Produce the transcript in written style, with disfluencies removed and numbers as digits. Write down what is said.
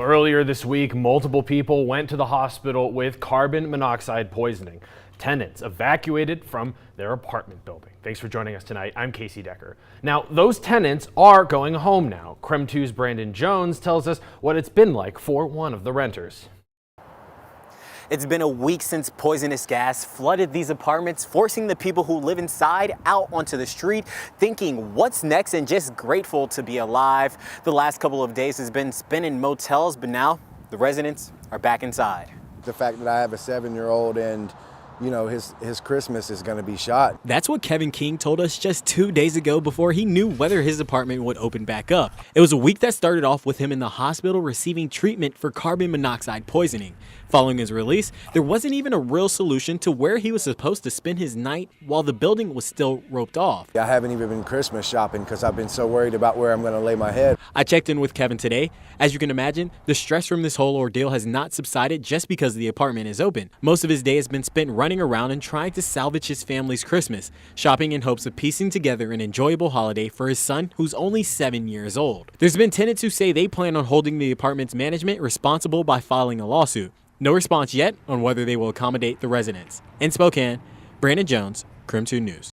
Earlier this week, multiple people went to the hospital with carbon monoxide poisoning. Tenants evacuated from their apartment building. Thanks for joining us tonight. I'm Casey Decker. Now, those tenants are going home now. KREM 2's Brandon Jones tells us what it's been like for one of the renters. It's been a week since poisonous gas flooded these apartments, forcing the people who live inside out onto the street, thinking what's next and just grateful to be alive. The last couple of days has been spent in motels, but now the residents are back inside. The fact that I have a 7-year-old and his Christmas is going to be shot. That's what Kevin King told us just 2 days ago before he knew whether his apartment would open back up. It was a week that started off with him in the hospital receiving treatment for carbon monoxide poisoning. Following his release, there wasn't even a real solution to where he was supposed to spend his night while the building was still roped off. I haven't even been Christmas shopping because I've been so worried about where I'm going to lay my head. I checked in with Kevin today. As you can imagine, the stress from this whole ordeal has not subsided just because the apartment is open. Most of his day has been spent running around and trying to salvage his family's Christmas, shopping in hopes of piecing together an enjoyable holiday for his son, who's only 7 years old. There's been tenants who say they plan on holding the apartment's management responsible by filing a lawsuit. No response yet on whether they will accommodate the residents. In Spokane, Brandon Jones, KREM 2 News.